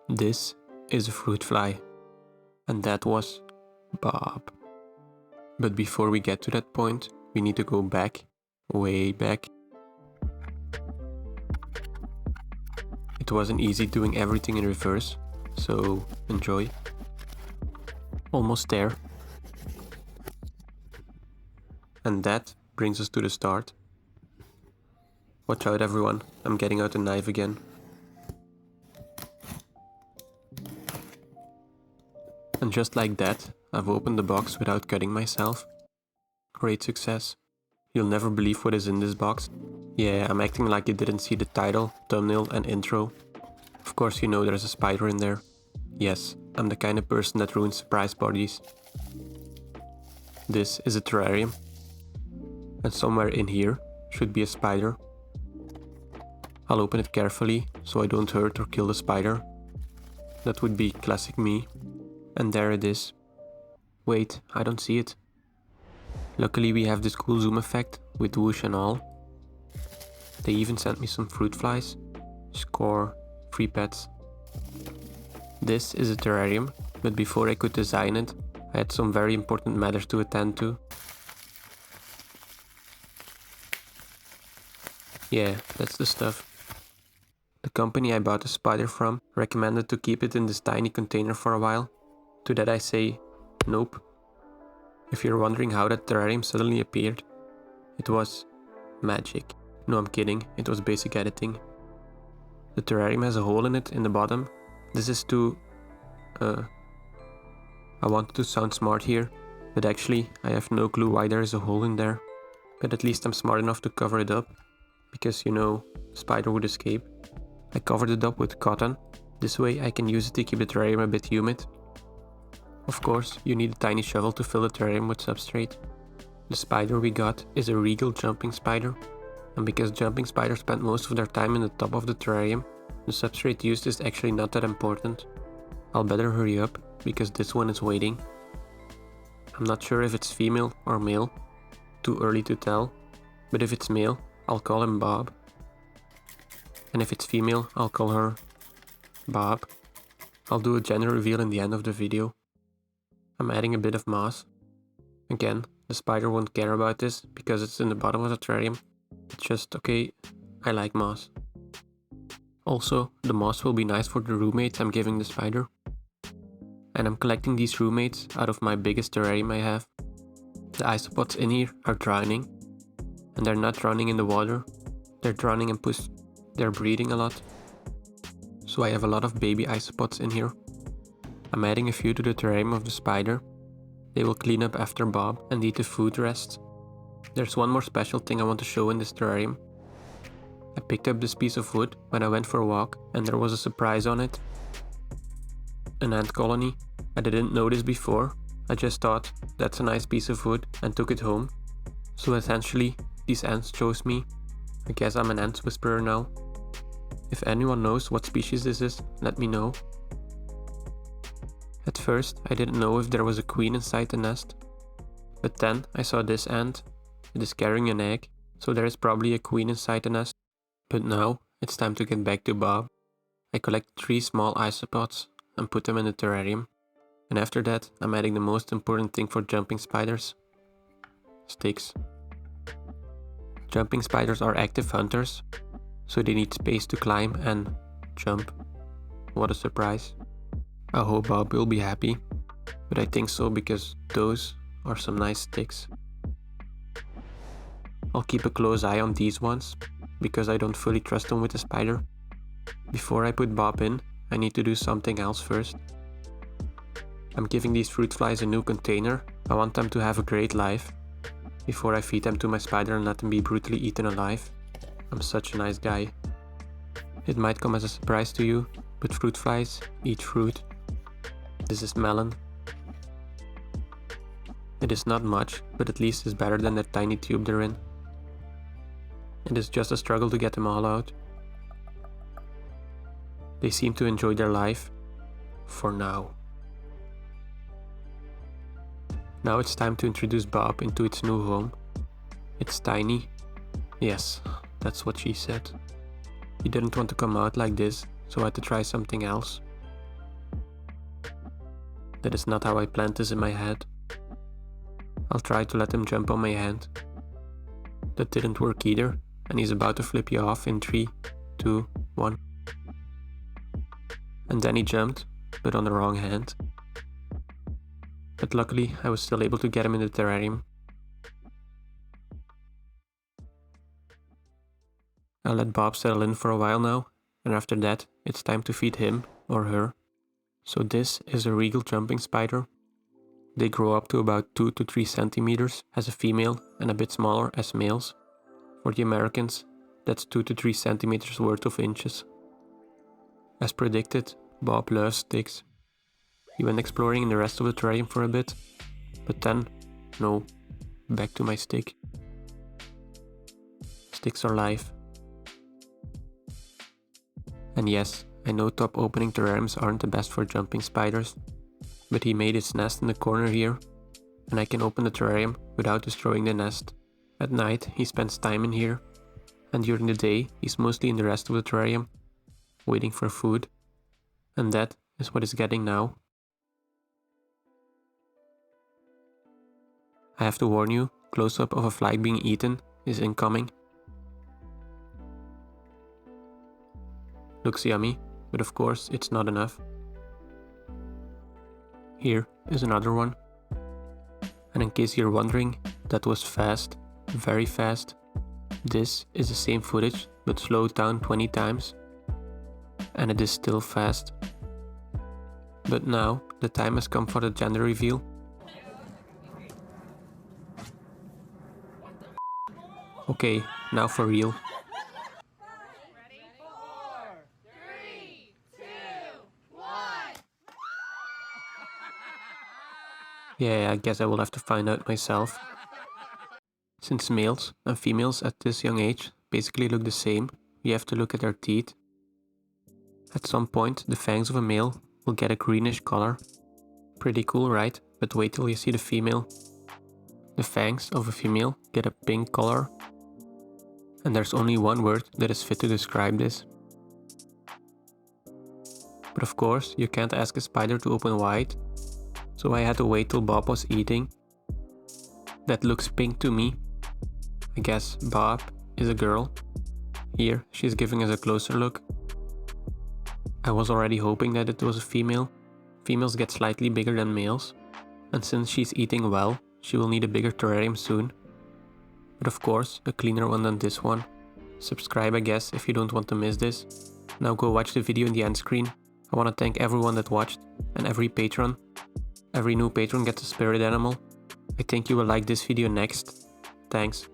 This is a fruit fly, and that was Bob. But before we get to that point, we need to go back, way back. It wasn't easy doing everything in reverse, so enjoy. Almost there. And that brings us to the start. Watch out everyone, I'm getting out a knife again. And just like that, I've opened the box without cutting myself. Great success. You'll never believe what is in this box. Yeah, I'm acting like you didn't see the title, thumbnail and intro. Of course you know there's a spider in there. Yes, I'm the kind of person that ruins surprise parties. This is a terrarium. And somewhere in here should be a spider. I'll open it carefully so I don't hurt or kill the spider. That would be classic me. And there it is. Wait, I don't see it. Luckily we have this cool zoom effect with whoosh and all. They even sent me some fruit flies. Score, free pets. This is a terrarium, but before I could design it, I had some very important matters to attend to. Yeah, that's the stuff. The company I bought the spider from recommended to keep it in this tiny container for a while. To that I say, nope. If you're wondering how that terrarium suddenly appeared, it was magic. No, I'm kidding, it was basic editing. The terrarium has a hole in it in the bottom. This is to... I wanted to sound smart here, but actually I have no clue why there is a hole in there. But at least I'm smart enough to cover it up, because you know, the spider would escape. I covered it up with cotton. This way I can use it to keep the terrarium a bit humid. Of course, you need a tiny shovel to fill the terrarium with substrate. The spider we got is a regal jumping spider, and because jumping spiders spend most of their time in the top of the terrarium, the substrate used is actually not that important. I'll better hurry up, because this one is waiting. I'm not sure if it's female or male, too early to tell, but if it's male, I'll call him Bob. And if it's female, I'll call her Bob. I'll do a gender reveal in the end of the video. I'm adding a bit of moss. Again, the spider won't care about this because it's in the bottom of the terrarium. It's just, okay, I like moss. Also, the moss will be nice for the roommates I'm giving the spider. And I'm collecting these roommates out of my biggest terrarium I have. The isopods in here are drowning. And they're not drowning in the water. They're drowning in puss. They're breeding a lot. So I have a lot of baby isopods in here. I'm adding a few to the terrarium of the spider. They will clean up after Bob and eat the food rest. There's one more special thing I want to show in this terrarium. I picked up this piece of wood when I went for a walk and there was a surprise on it. An ant colony. I didn't notice before. I just thought that's a nice piece of wood and took it home. So essentially these ants chose me. I guess I'm an ant whisperer now. If anyone knows what species this is, let me know. At first, I didn't know if there was a queen inside the nest. But then I saw this ant. It is carrying an egg, so there is probably a queen inside the nest. But now, it's time to get back to Bob. I collect 3 small isopods and put them in the terrarium. And after that, I'm adding the most important thing for jumping spiders. Sticks. Jumping spiders are active hunters, so they need space to climb and jump. What a surprise. I hope Bob will be happy, but I think so because those are some nice sticks. I'll keep a close eye on these ones, because I don't fully trust them with the spider. Before I put Bob in, I need to do something else first. I'm giving these fruit flies a new container. I want them to have a great life, before I feed them to my spider and let them be brutally eaten alive. I'm such a nice guy. It might come as a surprise to you, but fruit flies eat fruit. This is melon. It is not much, but at least it's better than that tiny tube they're in. It is just a struggle to get them all out. They seem to enjoy their life. For now. Now it's time to introduce Bob into its new home. It's tiny. Yes, that's what she said. He didn't want to come out like this, so I had to try something else. that is not how I planned this in my head. I'll try to let him jump on my hand. That didn't work either, and he's about to flip you off in 3, 2, 1. And then he jumped, but on the wrong hand. But luckily I was still able to get him in the terrarium. I'll let Bob settle in for a while now, and after that it's time to feed him or her. So this is a regal jumping spider. They grow up to about 2 to 3 centimeters as a female and a bit smaller as males. For the Americans, that's 2 to 3 centimeters worth of inches. As predicted, Bob loves sticks. He went exploring in the rest of the terrarium for a bit, but then, no, back to my stick. Sticks are life. And yes, I know top opening terrariums aren't the best for jumping spiders, but he made his nest in the corner here, and I can open the terrarium without destroying the nest. At night he spends time in here, and during the day he's mostly in the rest of the terrarium, waiting for food, and that is what he's getting now. I have to warn you, close-up of a fly being eaten is incoming. Looks yummy, but of course it's not enough. Here is another one. And in case you're wondering, that was fast, very fast. This is the same footage, but slowed down 20 times. And it is still fast. But now, the time has come for the gender reveal. Okay, now for real. Yeah, I guess I will have to find out myself. Since males and females at this young age basically look the same, we have to look at their teeth. At some point, the fangs of a male will get a greenish color. Pretty cool, right? But wait till you see the female. The fangs of a female get a pink color. And there's only one word that is fit to describe this. But of course, you can't ask a spider to open wide. So I had to wait till Bob was eating. That looks pink to me. I guess Bob is a girl. Here, she's giving us a closer look. I was already hoping that it was a female. Females get slightly bigger than males. And since she's eating well, she will need a bigger terrarium soon. But of course, a cleaner one than this one. Subscribe, I guess, if you don't want to miss this. Now go watch the video in the end screen. I want to thank everyone that watched, and every patron. Every new patron gets a spirit animal. I think you will like this video next. Thanks.